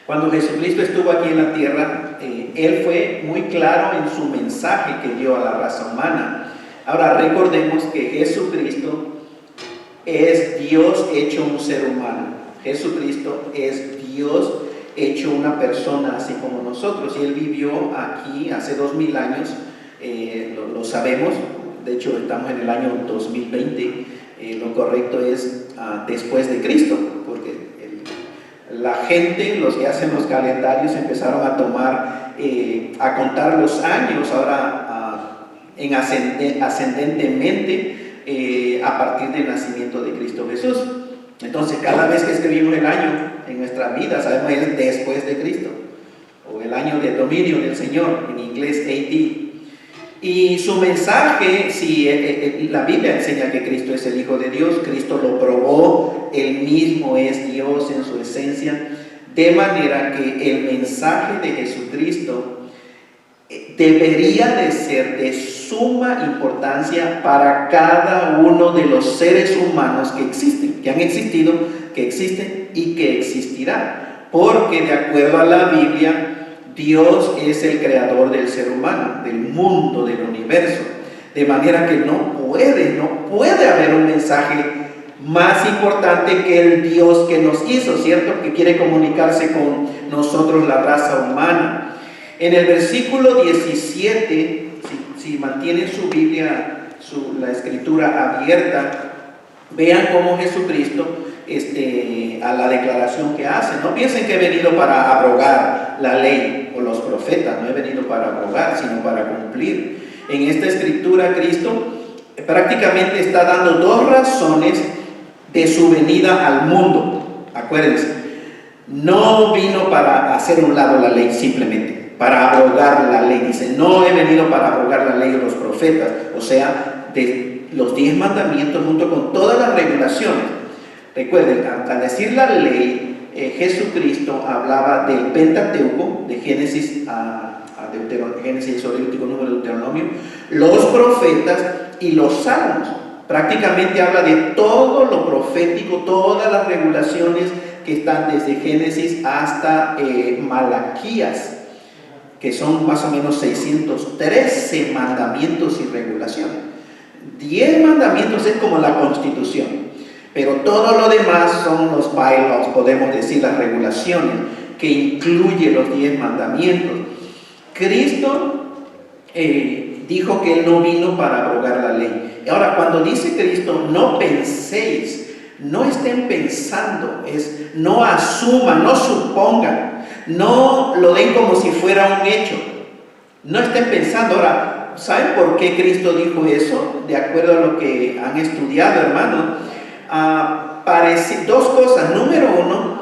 Cuando Jesucristo estuvo aquí en la tierra, Él fue muy claro en su mensaje que dio a la raza humana. Ahora recordemos que Jesucristo es Dios hecho un ser humano. Jesucristo es Dios hecho una persona así como nosotros. Y Él vivió aquí hace 2000 años, lo sabemos. De hecho, estamos en el año 2020. Lo correcto es después de Cristo, porque la gente, los que hacen los calendarios, empezaron a tomar, a contar los años ahora ascendentemente a partir del nacimiento de Cristo Jesús. Entonces, cada vez que escribimos el año en nuestra vida, sabemos es después de Cristo, o el año de dominio del Señor, en inglés AD. Y su mensaje, si la Biblia enseña que Cristo es el Hijo de Dios, Cristo lo probó, Él mismo es Dios en su esencia, de manera que el mensaje de Jesucristo debería de ser de suma importancia para cada uno de los seres humanos que existen, que han existido, que existen y que existirán, porque de acuerdo a la Biblia, Dios es el creador del ser humano, del mundo, del universo, de manera que no puede haber un mensaje más importante que el Dios que nos hizo, ¿cierto? Que quiere comunicarse con nosotros, la raza humana. En el versículo 17, si mantienen su Biblia, la escritura abierta, vean cómo Jesucristo, a la declaración que hace. No piensen que he venido para abrogar la ley o los profetas, no he venido para abrogar, sino para cumplir. En esta escritura, Cristo prácticamente está dando dos razones de su venida al mundo. Acuérdense, no vino para hacer un lado la ley simplemente, para abrogar la ley. Dice, no he venido para abrogar la ley de los profetas, o sea, de los 10 mandamientos junto con todas las regulaciones. Recuerden, al decir la ley, Jesucristo hablaba del Pentateuco, de Génesis a Génesis, Exodéutico, Número, Deuteronomio, los profetas y los salmos. Prácticamente habla de todo lo profético, todas las regulaciones que están desde Génesis hasta Malaquías, que son más o menos 613 mandamientos y regulaciones. 10 mandamientos es como la Constitución. Pero todo lo demás son los bylaws, podemos decir, las regulaciones que incluye los 10 mandamientos. Cristo dijo que Él no vino para abrogar la ley. Ahora, cuando dice Cristo, no penséis, no estén pensando, no asuman, no supongan, no lo den como si fuera un hecho. No estén pensando. Ahora, ¿saben por qué Cristo dijo eso? De acuerdo a lo que han estudiado, hermanos. Dos cosas. Número uno,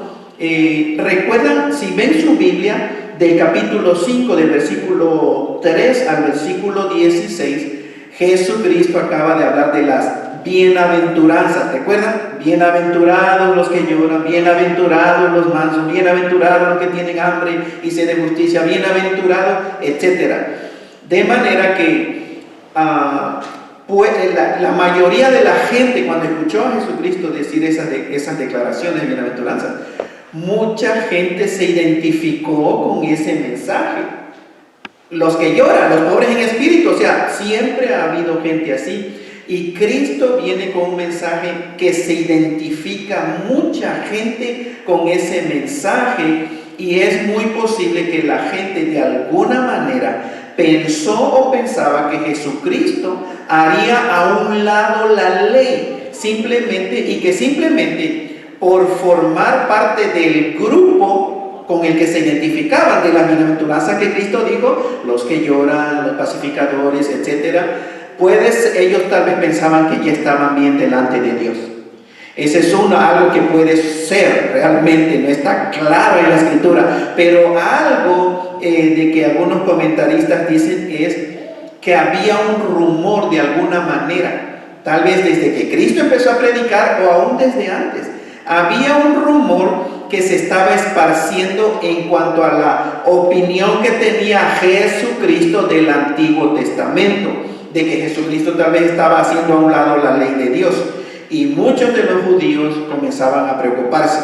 recuerdan, si ven su Biblia, del capítulo 5, del versículo 3 al versículo 16, Jesucristo acaba de hablar de las bienaventuranzas. ¿Recuerdan? Bienaventurados los que lloran, bienaventurados los mansos, bienaventurados los que tienen hambre y sed de justicia, bienaventurados, etc. De manera que la mayoría de la gente, cuando escuchó a Jesucristo decir esas declaraciones de bienaventuranza, mucha gente se identificó con ese mensaje. Los que lloran, los pobres en espíritu, o sea, siempre ha habido gente así. Y Cristo viene con un mensaje que se identifica mucha gente con ese mensaje, y es muy posible que la gente de alguna manera pensó o pensaba que Jesucristo haría a un lado la ley, y que simplemente por formar parte del grupo con el que se identificaban de la bienaventuranza que Cristo dijo, los que lloran, los pacificadores, etc., pues ellos tal vez pensaban que ya estaban bien delante de Dios. Ese es algo que puede ser, realmente no está claro en la escritura, pero algo de que algunos comentaristas dicen es que había un rumor de alguna manera, tal vez desde que Cristo empezó a predicar o aún desde antes, había un rumor que se estaba esparciendo en cuanto a la opinión que tenía Jesucristo del Antiguo Testamento, de que Jesucristo tal vez estaba haciendo a un lado la ley de Dios. Y muchos de los judíos comenzaban a preocuparse.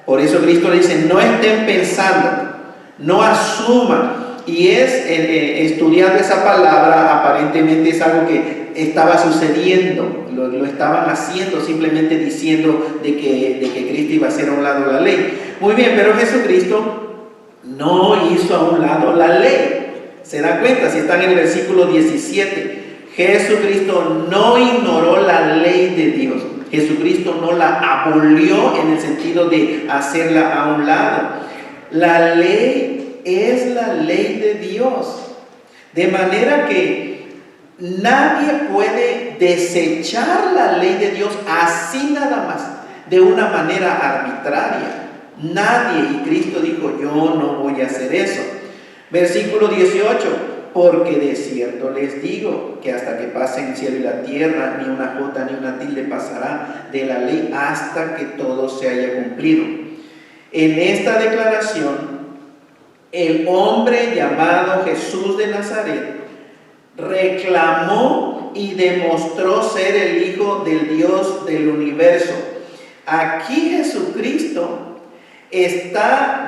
Por eso Cristo le dice, no estén pensando, no asuman. Y estudiando esa palabra, aparentemente es algo que estaba sucediendo, lo estaban haciendo, simplemente diciendo de que Cristo iba a hacer a un lado la ley. Muy bien, pero Jesucristo no hizo a un lado la ley. ¿Se dan cuenta? Si están en el versículo 17, Jesucristo no ignoró la ley de Dios. Jesucristo no la abolió en el sentido de hacerla a un lado. La ley es la ley de Dios. De manera que nadie puede desechar la ley de Dios así nada más, de una manera arbitraria. Nadie. Y Cristo dijo, yo no voy a hacer eso. Versículo 18. Porque de cierto les digo que hasta que pasen el cielo y la tierra, ni una jota ni una tilde pasará de la ley hasta que todo se haya cumplido. En esta declaración, el hombre llamado Jesús de Nazaret reclamó y demostró ser el Hijo del Dios del universo. Aquí Jesucristo está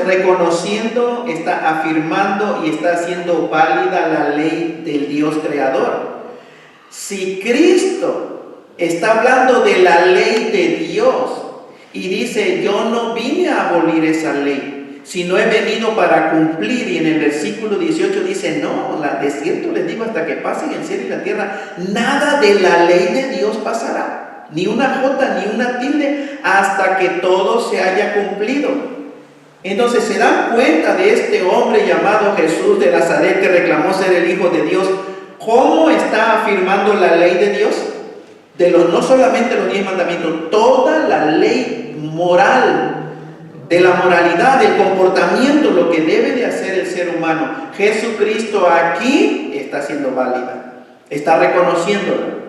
reconociendo, está afirmando y está haciendo válida la ley del Dios creador. Si Cristo está hablando de la ley de Dios y dice, yo no vine a abolir esa ley, sino he venido para cumplir, y en el versículo 18 dice, no, de cierto les digo, hasta que pasen el cielo y la tierra, nada de la ley de Dios pasará. Ni una jota, ni una tilde, hasta que todo se haya cumplido. Entonces se dan cuenta de este hombre llamado Jesús de Nazaret, que reclamó ser el Hijo de Dios, cómo está afirmando la ley de Dios. No solamente los 10 mandamientos, toda la ley moral, de la moralidad, del comportamiento, lo que debe de hacer el ser humano. Jesucristo aquí está siendo válida, está reconociéndolo.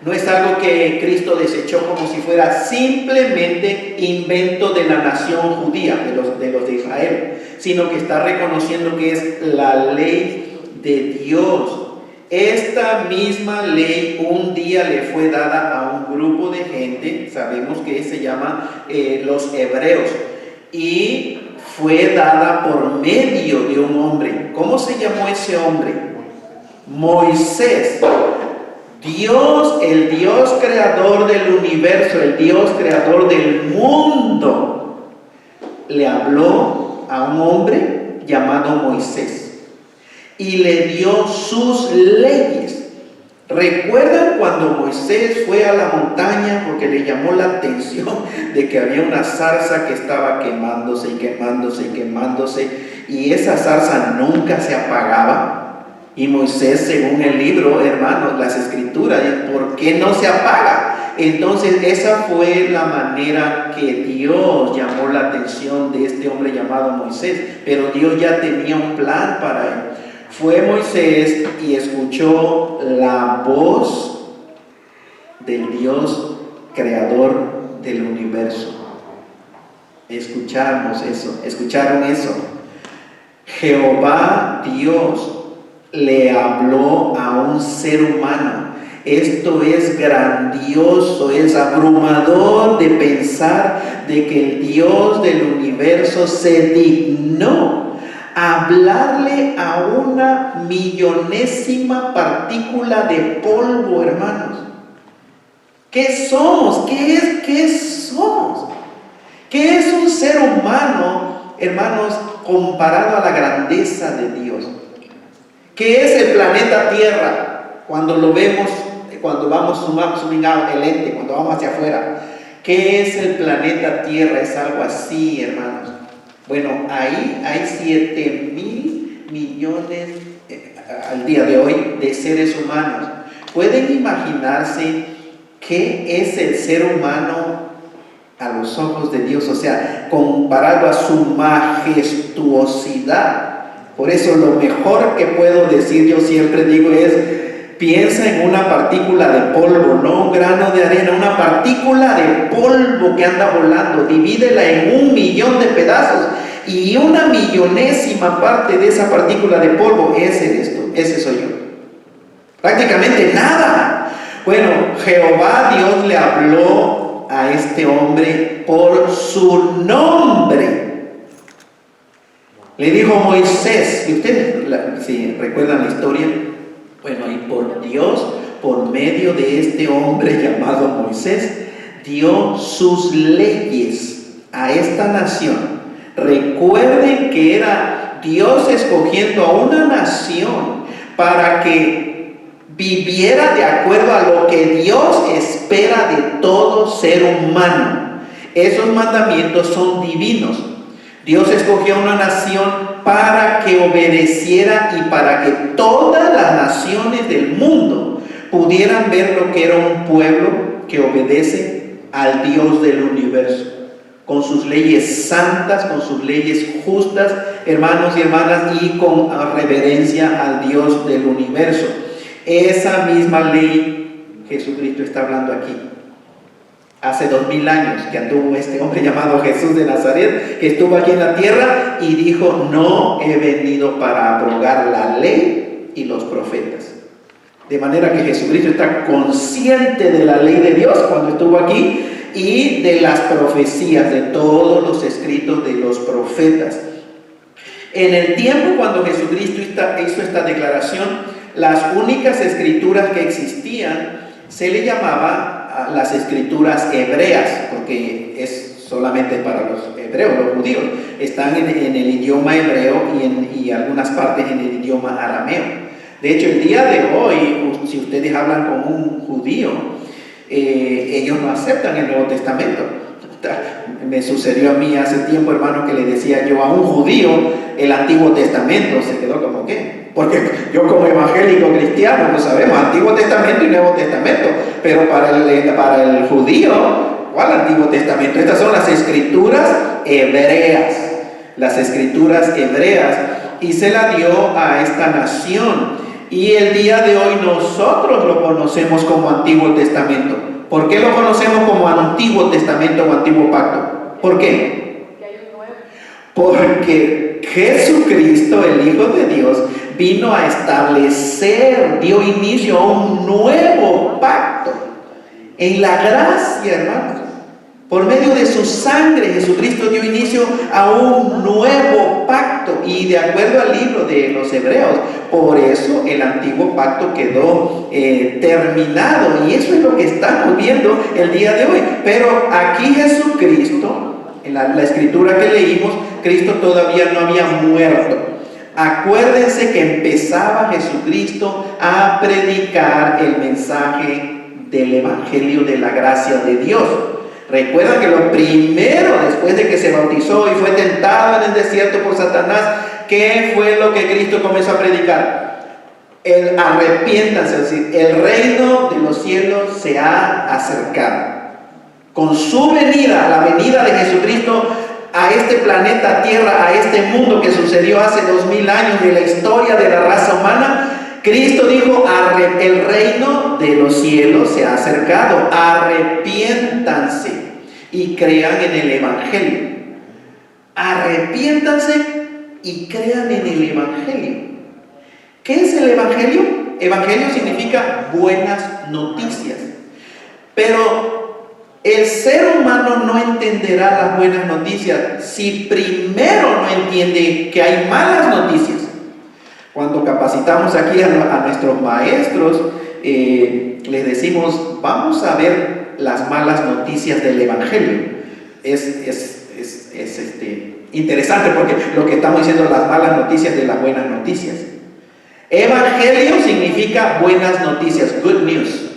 No es algo que Cristo desechó como si fuera simplemente invento de la nación judía, de los de Israel, sino que está reconociendo que es la ley de Dios. Esta misma ley un día le fue dada a un grupo de gente, sabemos que se llama los hebreos, y fue dada por medio de un hombre. ¿Cómo se llamó ese hombre? Moisés. Dios, el Dios creador del universo, el Dios creador del mundo, le habló a un hombre llamado Moisés y le dio sus leyes. ¿Recuerdan cuando Moisés fue a la montaña porque le llamó la atención de que había una zarza que estaba quemándose y quemándose y quemándose, y esa zarza nunca se apagaba? Y Moisés, según el libro, hermanos, las escrituras, ¿por qué no se apaga? Entonces esa fue la manera que Dios llamó la atención de este hombre llamado Moisés. Pero Dios ya tenía un plan para él. Fue Moisés y escuchó la voz del Dios creador del universo. Escucharon eso. Jehová Dios le habló a un ser humano. Esto es grandioso, es abrumador de pensar de que el Dios del universo se dignó hablarle a una millonésima partícula de polvo, hermanos. ¿Qué somos? ¿Qué somos? ¿Qué es un ser humano, hermanos, comparado a la grandeza de Dios? ¿Qué es el planeta Tierra? Cuando lo vemos, cuando vamos zooming out el lente, cuando vamos hacia afuera. ¿Qué es el planeta Tierra? Es algo así, hermanos. Bueno, ahí hay 7,000 millones al día de hoy de seres humanos. ¿Pueden imaginarse qué es el ser humano a los ojos de Dios? O sea, comparado a su majestuosidad. Por eso lo mejor que puedo decir, yo siempre digo, es piensa en una partícula de polvo, no un grano de arena, una partícula de polvo que anda volando. Divídela en 1,000,000 de pedazos y una millonésima parte de esa partícula de polvo, ese soy yo. Prácticamente nada. Bueno, Jehová Dios le habló a este hombre por su nombre. Le dijo Moisés, y ustedes si recuerdan la historia, bueno, y por Dios, por medio de este hombre llamado Moisés, dio sus leyes a esta nación. Recuerden que era Dios escogiendo a una nación para que viviera de acuerdo a lo que Dios espera de todo ser humano. Esos mandamientos son divinos. Dios escogió a una nación para que obedeciera y para que todas las naciones del mundo pudieran ver lo que era un pueblo que obedece al Dios del universo, con sus leyes santas, con sus leyes justas, hermanos y hermanas, y con reverencia al Dios del universo. Esa misma ley Jesucristo está hablando aquí. Hace 2000 años que anduvo este hombre llamado Jesús de Nazaret, que estuvo aquí en la tierra y dijo: no he venido para abrogar la ley y los profetas. De manera que Jesucristo está consciente de la ley de Dios cuando estuvo aquí y de las profecías, de todos los escritos de los profetas. En el tiempo cuando Jesucristo hizo esta declaración, las únicas escrituras que existían se le llamaba las escrituras hebreas, porque es solamente para los hebreos, los judíos. Están en el idioma hebreo y algunas partes en el idioma arameo. De hecho, el día de hoy, si ustedes hablan con un judío, ellos no aceptan el Nuevo Testamento. Me sucedió a mí hace tiempo, hermano, que le decía yo a un judío el Antiguo Testamento. Se quedó como ¿qué? Porque yo como evangélico cristiano no sabemos Antiguo Testamento y Nuevo Testamento, pero para el judío, ¿cuál Antiguo Testamento? Estas son las escrituras hebreas, las escrituras hebreas, y se la dio a esta nación. Y el día de hoy nosotros lo conocemos como Antiguo Testamento. ¿Por qué lo conocemos como Antiguo Testamento o Antiguo Pacto? ¿Por qué? Porque Jesucristo, el Hijo de Dios, vino a establecer, dio inicio a un nuevo pacto en la gracia, hermanos. Por medio de su sangre, Jesucristo dio inicio a un nuevo pacto. Y de acuerdo al libro de los Hebreos, por eso el antiguo pacto quedó terminado. Y eso es lo que estamos viendo el día de hoy. Pero aquí Jesucristo, en la escritura que leímos, Cristo todavía no había muerto. Acuérdense que empezaba Jesucristo a predicar el mensaje del Evangelio de la gracia de Dios. Recuerdan que lo primero, después de que se bautizó y fue tentado en el desierto por Satanás, ¿qué fue lo que Cristo comenzó a predicar? El arrepiéntanse, es decir, el reino de los cielos se ha acercado. Con su venida, la venida de Jesucristo a este planeta Tierra, a este mundo que sucedió hace 2000 años de la historia de la raza humana, Cristo dijo: el reino de los cielos se ha acercado, arrepiéntanse y crean en el Evangelio. Arrepiéntanse y crean en el Evangelio. ¿Qué es el Evangelio? Evangelio significa buenas noticias. Pero el ser humano no entenderá las buenas noticias si primero no entiende que hay malas noticias. Cuando capacitamos aquí a nuestros maestros, les decimos: vamos a ver las malas noticias del Evangelio. Es interesante porque lo que estamos diciendo, las malas noticias de las buenas noticias. Evangelio significa buenas noticias, good news.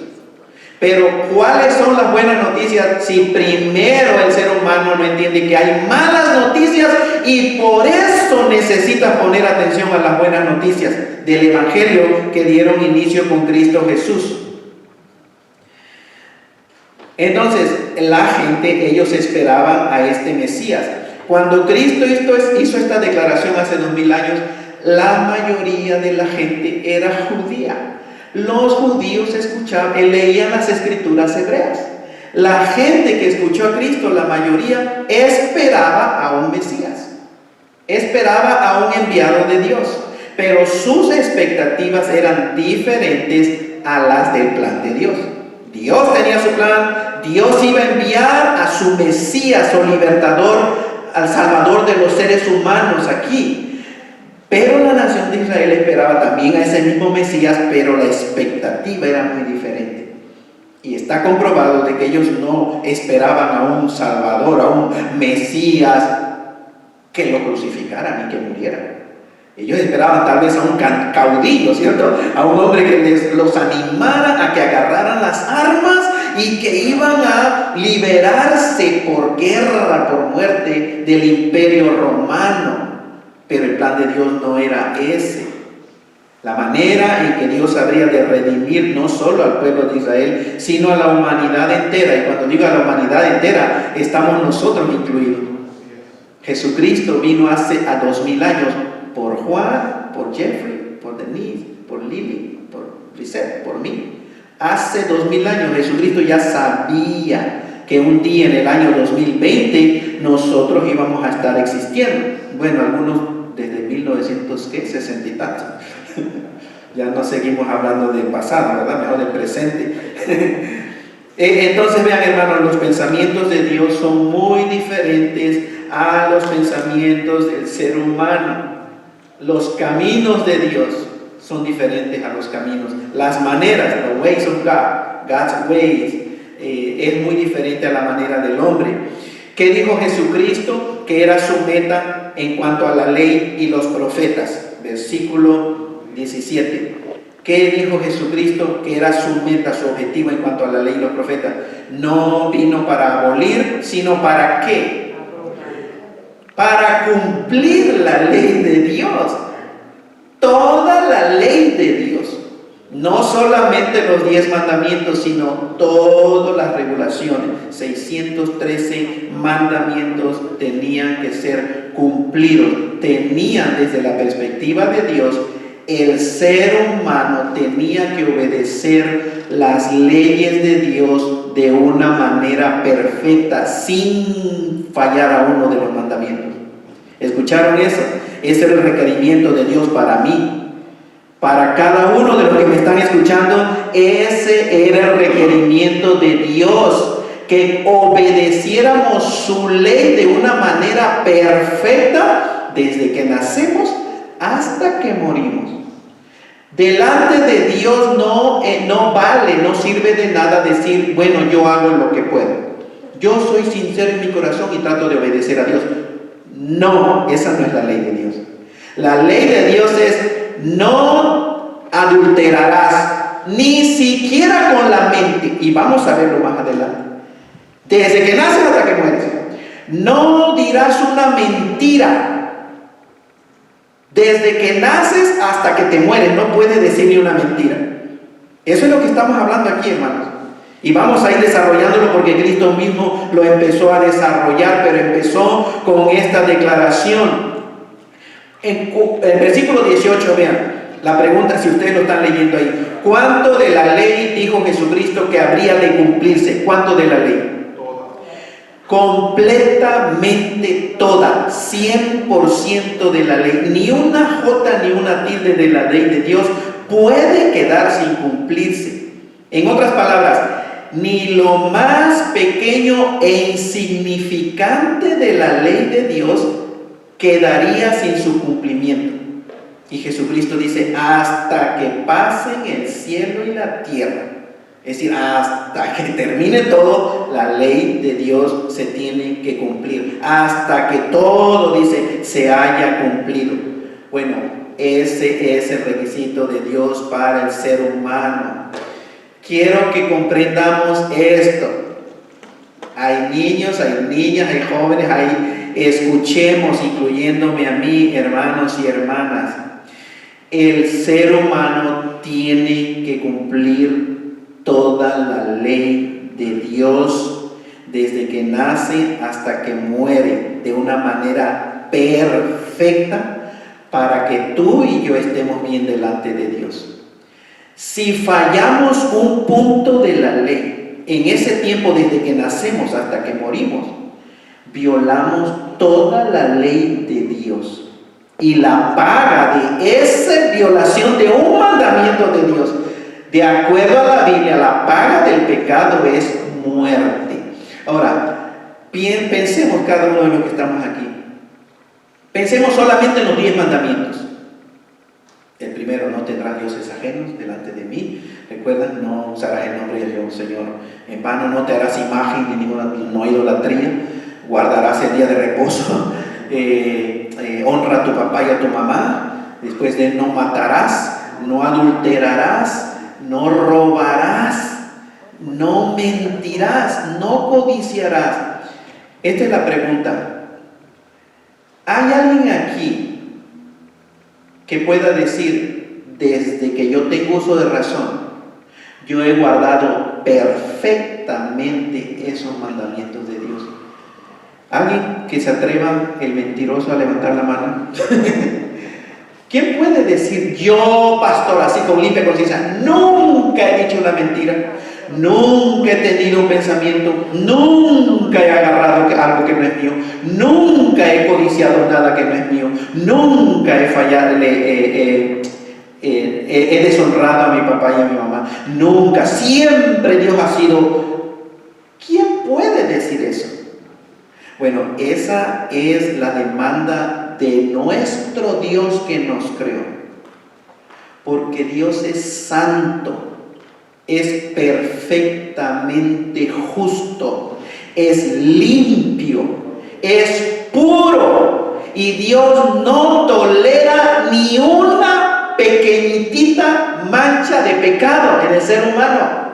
Pero ¿cuáles son las buenas noticias si primero el ser humano no entiende que hay malas noticias y por eso necesita poner atención a las buenas noticias del Evangelio que dieron inicio con Cristo Jesús? Entonces, la gente, ellos esperaban a este Mesías. Cuando Cristo hizo esta declaración hace 2000 años, la mayoría de la gente era judía. Los judíos leían las escrituras hebreas. La gente que escuchó a Cristo, la mayoría, esperaba a un Mesías, esperaba a un enviado de Dios, pero sus expectativas eran diferentes a las del plan de Dios. Dios tenía su plan, Dios iba a enviar a su Mesías o libertador, al Salvador de los seres humanos aquí. Pero la nación de Israel esperaba también a ese mismo Mesías, pero la expectativa era muy diferente. Y está comprobado de que ellos no esperaban a un Salvador, a un Mesías que lo crucificaran y que muriera. Ellos esperaban tal vez a un caudillo, ¿cierto? A un hombre que los animara a que agarraran las armas y que iban a liberarse por guerra, por muerte del imperio romano. Pero el plan de Dios no era ese. La manera en que Dios habría de redimir no solo al pueblo de Israel, sino a la humanidad entera. Y cuando digo a la humanidad entera, estamos nosotros incluidos. Jesucristo vino hace 2000 años por Juan, por Jeffrey, por Denise, por Lily, por Lisette, por mí. Hace 2000 años Jesucristo ya sabía que un día en el año 2020 nosotros íbamos a estar existiendo. Bueno, algunos desde 1960 y tanto. Ya no seguimos hablando del pasado, ¿verdad? Mejor del presente. Entonces vean, hermanos, los pensamientos de Dios son muy diferentes a los pensamientos del ser humano. Los caminos de Dios son diferentes a los caminos. Las maneras, the ways of God, God's ways, es muy diferente a la manera del hombre. ¿Qué dijo Jesucristo? Que era su meta en cuanto a la ley y los profetas. Versículo 17. ¿Qué dijo Jesucristo? Que era su meta, su objetivo en cuanto a la ley y los profetas. No vino para abolir, sino ¿para qué? Para cumplir la ley de Dios. Toda la ley de Dios. No solamente los 10 mandamientos, sino todas las regulaciones. 613 mandamientos tenían que ser cumplidos. Tenían, desde la perspectiva de Dios, el ser humano tenía que obedecer las leyes de Dios de una manera perfecta, sin fallar a uno de los mandamientos. ¿Escucharon eso? Ese era el requerimiento de Dios para mí. Para cada uno de los que me están escuchando, ese era el requerimiento de Dios, que obedeciéramos su ley de una manera perfecta desde que nacemos hasta que morimos. Delante de Dios no vale, no sirve de nada decir, bueno, yo hago lo que puedo. Yo soy sincero en mi corazón y trato de obedecer a Dios. No, esa no es la ley de Dios. La ley de Dios es: no adulterarás, ni siquiera con la mente. Y vamos a verlo más adelante. Desde que naces hasta que mueres. No dirás una mentira. Desde que naces hasta que te mueres, no puedes decir ni una mentira. Eso es lo que estamos hablando aquí, hermanos. Y vamos a ir desarrollándolo porque Cristo mismo lo empezó a desarrollar, pero empezó con esta declaración. En el versículo 18, vean, la pregunta, si ustedes lo están leyendo ahí: ¿cuánto de la ley dijo Jesucristo que habría de cumplirse? ¿Cuánto de la ley? Completamente toda, 100% de la ley. Ni una jota ni una tilde de la ley de Dios puede quedar sin cumplirse. En otras palabras, ni lo más pequeño e insignificante de la ley de Dios quedaría sin su cumplimiento. Y Jesucristo dice: hasta que pasen el cielo y la tierra. Es decir, hasta que termine todo, la ley de Dios se tiene que cumplir. Hasta que todo, dice, se haya cumplido. Bueno, ese es el requisito de Dios para el ser humano. Quiero que comprendamos esto. Hay niños, hay niñas, hay jóvenes, escuchemos, incluyéndome a mí, hermanos y hermanas. El ser humano tiene que cumplir toda la ley de Dios desde que nace hasta que muere, de una manera perfecta, para que tú y yo estemos bien delante de Dios. Si fallamos un punto de la ley en ese tiempo desde que nacemos hasta que morimos, violamos toda la ley de Dios. Y la paga de esa violación de un mandamiento de Dios, de acuerdo a la Biblia, la paga del pecado es muerte. Ahora, pensemos cada uno de los que estamos aquí. Pensemos solamente en los 10 mandamientos. El primero: no tendrás dioses ajenos delante de mí. Recuerdan, no usarás el nombre de Dios, Señor, en vano. No te harás imagen ni ninguna, no idolatría. Guardarás el día de reposo. Honra a tu papá y a tu mamá. Después de: no matarás, no adulterarás, no robarás, no mentirás, no codiciarás. Esta es la pregunta. ¿Hay alguien aquí que pueda decir: desde que yo tengo uso de razón, yo he guardado perfectamente esos mandamientos de Dios? ¿Alguien que se atreva, el mentiroso, a levantar la mano? ¿Quién puede decir: yo, pastor, así con limpia conciencia, nunca he dicho una mentira, nunca he tenido un pensamiento, nunca he agarrado algo que no es mío, nunca he codiciado nada que no es mío, nunca he fallado, he deshonrado a mi papá y a mi mamá, nunca, siempre Dios ha sido? ¿Quién puede decir eso? Bueno, esa es la demanda de nuestro Dios que nos creó. Porque Dios es santo, es perfectamente justo, es limpio, es puro. Y Dios no tolera ni una pequeñitita mancha de pecado en el ser humano.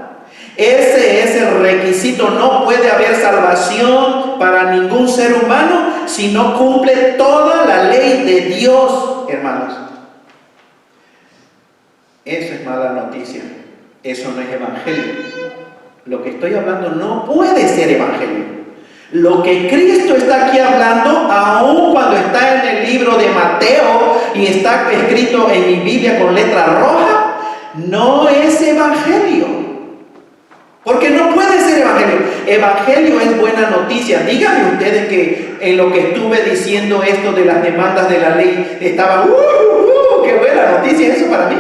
Ese es el requisito. No puede haber salvación para ningún ser humano si no cumple toda la ley de Dios, hermanos. Eso es mala noticia. Eso no es evangelio. Lo que estoy hablando no puede ser evangelio. Lo que Cristo está aquí hablando, aun cuando está en el libro de Mateo y está escrito en mi Biblia con letra roja, no es evangelio. Porque no puede ser evangelio. Evangelio es buena noticia. Díganme ustedes que en lo que estuve diciendo esto de las demandas de la ley estaba, qué buena noticia eso para mí.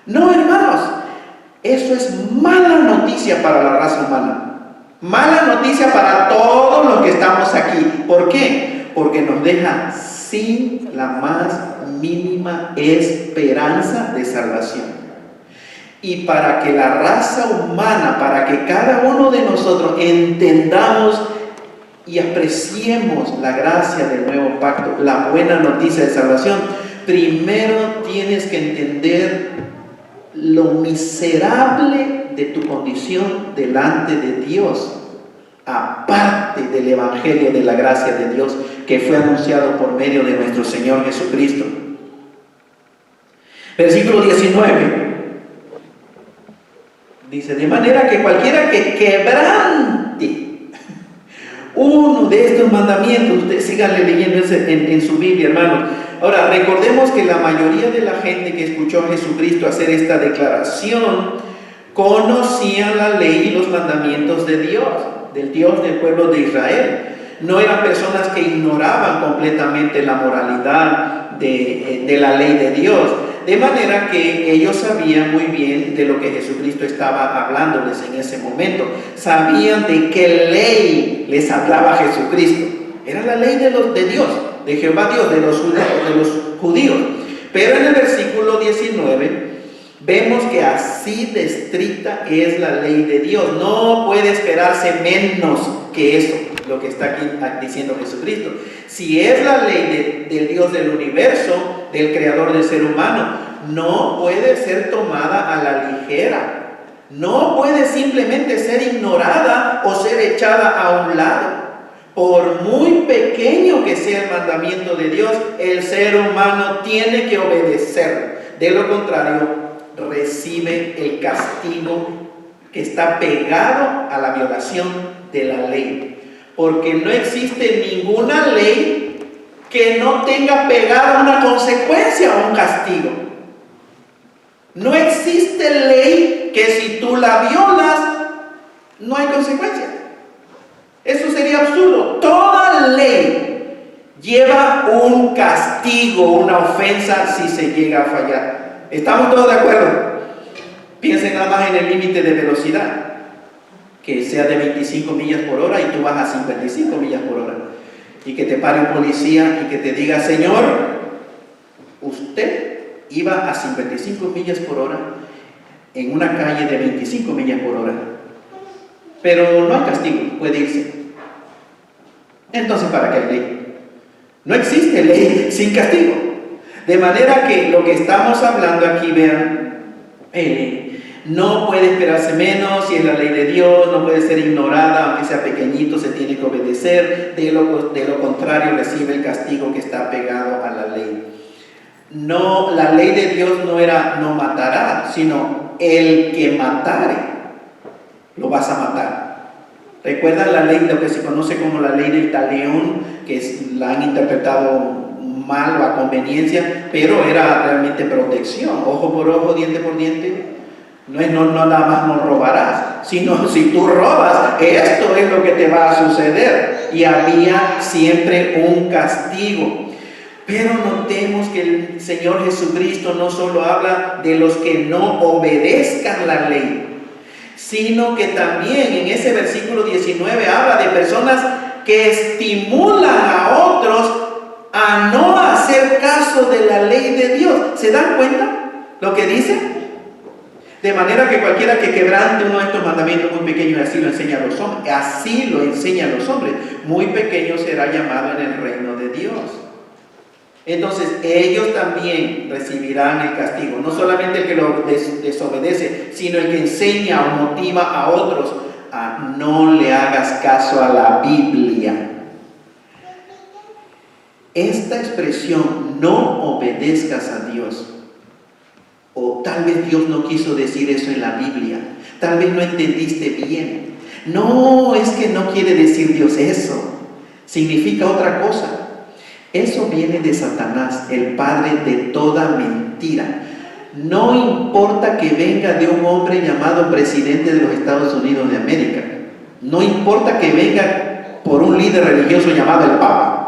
No, hermanos, eso es mala noticia para la raza humana. Mala noticia para todos los que estamos aquí. ¿Por qué? Porque nos deja sin la más mínima esperanza de salvación. Y para que la raza humana, para que cada uno de nosotros entendamos y apreciemos la gracia del nuevo pacto, la buena noticia de salvación, primero tienes que entender lo miserable de tu condición delante de Dios, aparte del evangelio de la gracia de Dios que fue anunciado por medio de nuestro Señor Jesucristo. Versículo 19 dice: de manera que cualquiera que quebrante uno de estos mandamientos, ustedes síganle leyendo en su Biblia, hermano. Ahora, recordemos que la mayoría de la gente que escuchó a Jesucristo hacer esta declaración conocían la ley y los mandamientos de Dios, del Dios del pueblo de Israel. No eran personas que ignoraban completamente la moralidad de la ley de Dios. De manera que ellos sabían muy bien de lo que Jesucristo estaba hablándoles en ese momento. Sabían de qué ley les hablaba Jesucristo. Era la ley de Dios, de Jehová Dios, de los judíos. Pero en el versículo 19 vemos que así de estricta es la ley de Dios. No puede esperarse menos que eso, lo que está aquí diciendo Jesucristo. Si es la ley del Dios del universo, del creador del ser humano, no puede ser tomada a la ligera. No puede simplemente ser ignorada o ser echada a un lado. Por muy pequeño que sea el mandamiento de Dios, el ser humano tiene que obedecer. De lo contrario, recibe el castigo que está pegado a la violación de la ley. Porque no existe ninguna ley que no tenga pegada una consecuencia o un castigo. No existe ley que si tú la violas, no hay consecuencia. Eso sería absurdo. Toda ley lleva un castigo, una ofensa si se llega a fallar. ¿Estamos todos de acuerdo? Piensen nada más en el límite de velocidad. que sea de 25 millas por hora y tú vas a 55 millas por hora. Y que te pare un policía y que te diga, señor, usted iba a 55 millas por hora en una calle de 25 millas por hora. Pero no hay castigo, puede irse. Entonces, ¿para qué hay ley? No existe ley sin castigo. De manera que lo que estamos hablando aquí, vean, no puede esperarse menos, si es la ley de Dios, no puede ser ignorada, aunque sea pequeñito, se tiene que obedecer, de lo contrario recibe el castigo que está pegado a la ley. No, la ley de Dios no era no matará, sino el que matare, lo vas a matar. ¿Recuerdan la ley, lo que se conoce como la ley del talión, que la han interpretado mal o a conveniencia, pero era realmente protección, ojo por ojo, diente por diente? No es no nada más no robarás, sino si tú robas, esto es lo que te va a suceder. Y había siempre un castigo. Pero notemos que el Señor Jesucristo no solo habla de los que no obedezcan la ley, sino que también en ese versículo 19 habla de personas que estimulan a otros a no hacer caso de la ley de Dios. ¿Se dan cuenta lo que dice? De manera que cualquiera que quebrante uno de estos mandamientos muy pequeños, así lo enseña a los hombres, así lo enseñan los hombres, muy pequeño será llamado en el reino de Dios. Entonces ellos también recibirán el castigo, no solamente el que lo desobedece, sino el que enseña o motiva a otros a no le hagas caso a la Biblia. Esta expresión, no obedezcas a Dios, o tal vez Dios no quiso decir eso en la Biblia, tal vez no entendiste bien. No, es que no quiere decir Dios eso, significa otra cosa. Eso viene de Satanás, el padre de toda mentira. No importa que venga de un hombre llamado presidente de los Estados Unidos de América, no importa que venga por un líder religioso llamado el Papa,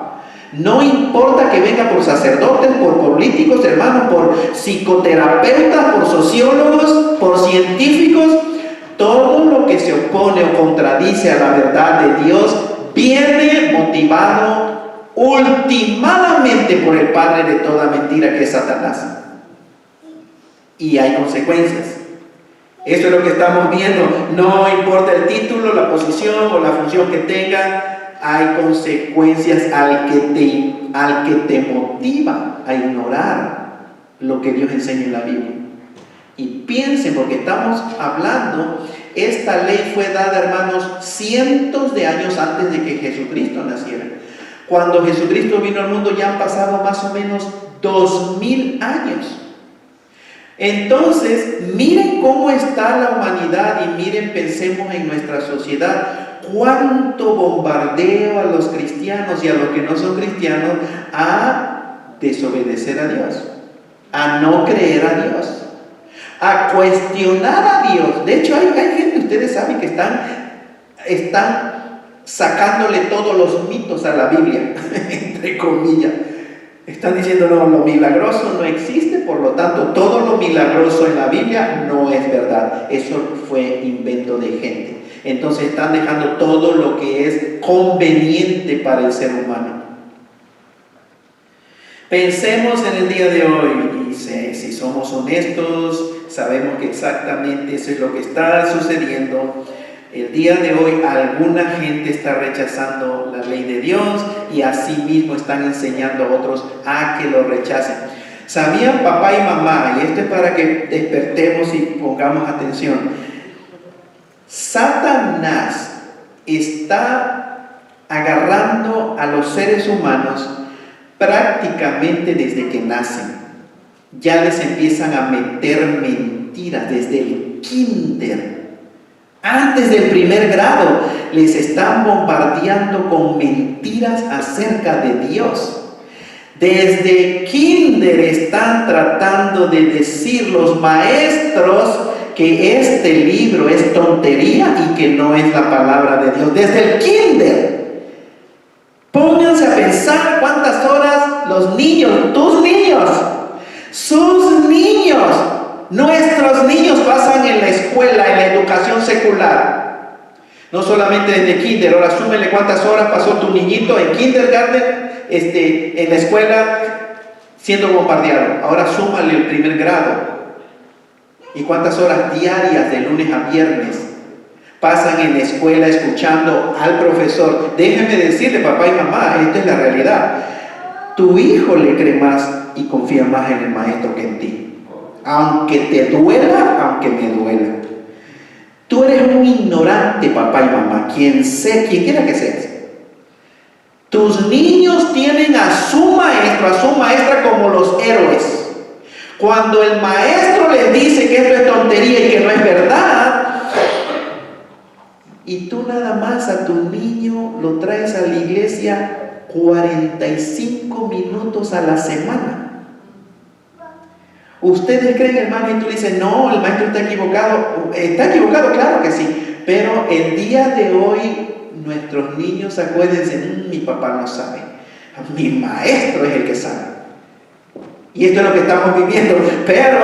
no importa que venga por sacerdotes, por políticos, hermanos, por psicoterapeutas, por sociólogos, por científicos, todo lo que se opone o contradice a la verdad de Dios viene motivado ultimadamente por el padre de toda mentira, que es Satanás. Y hay consecuencias. Eso es lo que estamos viendo. No importa el título, la posición o la función que tenga, hay consecuencias al que te motiva a ignorar lo que Dios enseña en la Biblia. Y piensen, porque estamos hablando, esta ley fue dada, hermanos, cientos de años antes de que Jesucristo naciera. Cuando Jesucristo vino al mundo ya han pasado más o menos 2000 años. Entonces, miren cómo está la humanidad y miren, pensemos en nuestra sociedad. Cuánto bombardeo a los cristianos y a los que no son cristianos a desobedecer a Dios, a no creer a Dios, a cuestionar a Dios. De hecho, hay gente, ustedes saben, que están sacándole todos los mitos a la Biblia, entre comillas. Están diciendo, no, lo milagroso no existe, por lo tanto, todo lo milagroso en la Biblia no es verdad. Eso fue invento de gente. Entonces están dejando todo lo que es conveniente para el ser humano. Pensemos en el día de hoy, y si somos honestos, sabemos que exactamente eso es lo que está sucediendo. El día de hoy alguna gente está rechazando la ley de Dios y así mismo están enseñando a otros a que lo rechacen. ¿Sabían, papá y mamá? Y esto es para que despertemos y pongamos atención. Satanás está agarrando a los seres humanos prácticamente desde que nacen. Ya les empiezan a meter mentiras desde el kinder. Antes del primer grado les están bombardeando con mentiras acerca de Dios. Desde kinder están tratando de decir los maestros que este libro es tontería y que no es la palabra de Dios. Desde el kinder. Pónganse a pensar cuántas horas los niños, tus niños, sus niños, nuestros niños pasan en la escuela, en la educación secular. No solamente desde kinder, ahora súmele cuántas horas pasó tu niñito en kindergarten, en la escuela siendo bombardeado. Ahora súmale el primer grado. ¿Y cuántas horas diarias de lunes a viernes pasan en la escuela escuchando al profesor? Déjeme decirle, papá y mamá, esta es la realidad. Tu hijo le cree más y confía más en el maestro que en ti. Aunque te duela, aunque me duela. Tú eres un ignorante, papá y mamá, quien quiera que seas. Tus niños tienen a su maestro, a su maestra como los héroes. Cuando el maestro les dice que esto es tontería y que no es verdad, y tú nada más a tu niño lo traes a la iglesia 45 minutos a la semana. ¿Ustedes creen, hermano? Y tú dices, no, el maestro está equivocado. Está equivocado, claro que sí. Pero el día de hoy, nuestros niños, acuérdense, mi papá no sabe. Mi maestro es el que sabe. Y esto es lo que estamos viviendo. Pero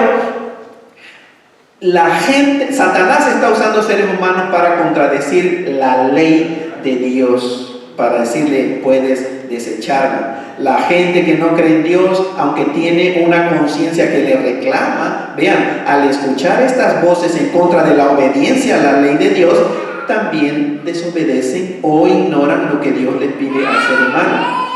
la gente, Satanás está usando seres humanos para contradecir la ley de Dios. Para decirle, puedes desecharla. La gente que no cree en Dios, aunque tiene una conciencia que le reclama, vean, al escuchar estas voces en contra de la obediencia a la ley de Dios, también desobedecen o ignoran lo que Dios les pide al ser humano.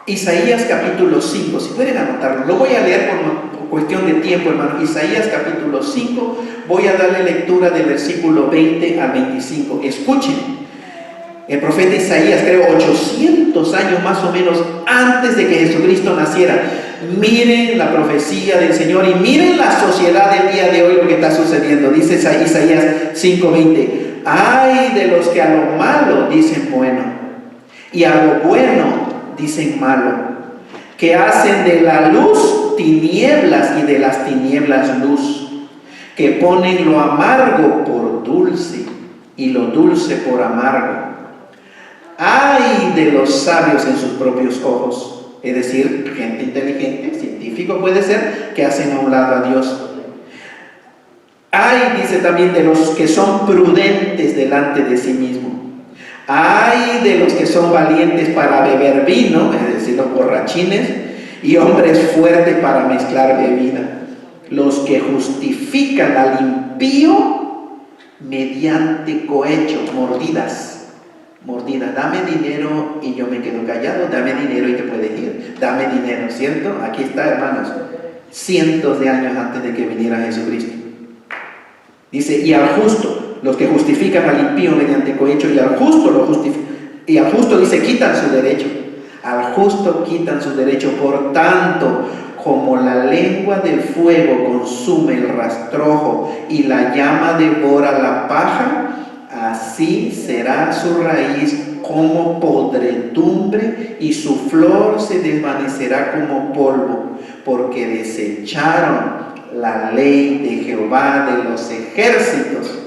Isaías capítulo 5, si pueden anotarlo, lo voy a leer por cuestión de tiempo, hermano. Isaías capítulo 5, voy a darle lectura del versículo 20 al 25. Escuchen. El profeta Isaías, creo 800 años más o menos antes de que Jesucristo naciera. Miren la profecía del Señor y miren la sociedad del día de hoy, lo que está sucediendo. Dice Isaías 5:20: ay de los que a lo malo dicen bueno y a lo bueno dicen malo, que hacen de la luz tinieblas y de las tinieblas luz, que ponen lo amargo por dulce y lo dulce por amargo. Ay de los sabios en sus propios ojos, es decir, gente inteligente, científico puede ser, que hacen a un lado a Dios. Ay, dice también, de los que son prudentes delante de sí mismo. Ay de los que son valientes para beber vino, es decir, los borrachines, y hombres fuertes para mezclar bebida. Los que justifican al impío mediante cohecho, mordidas. Dame dinero y yo me quedo callado, dame dinero y te puedes ir, dame dinero, ¿cierto? Aquí está, hermanos, cientos de años antes de que viniera Jesucristo. Dice, y al justo, los que justifican al impío mediante cohecho, y al justo dice, quitan su derecho, al justo quitan su derecho. Por tanto, como la lengua del fuego consume el rastrojo y la llama devora la paja, así será su raíz como podredumbre y su flor se desvanecerá como polvo, porque desecharon la ley de Jehová de los ejércitos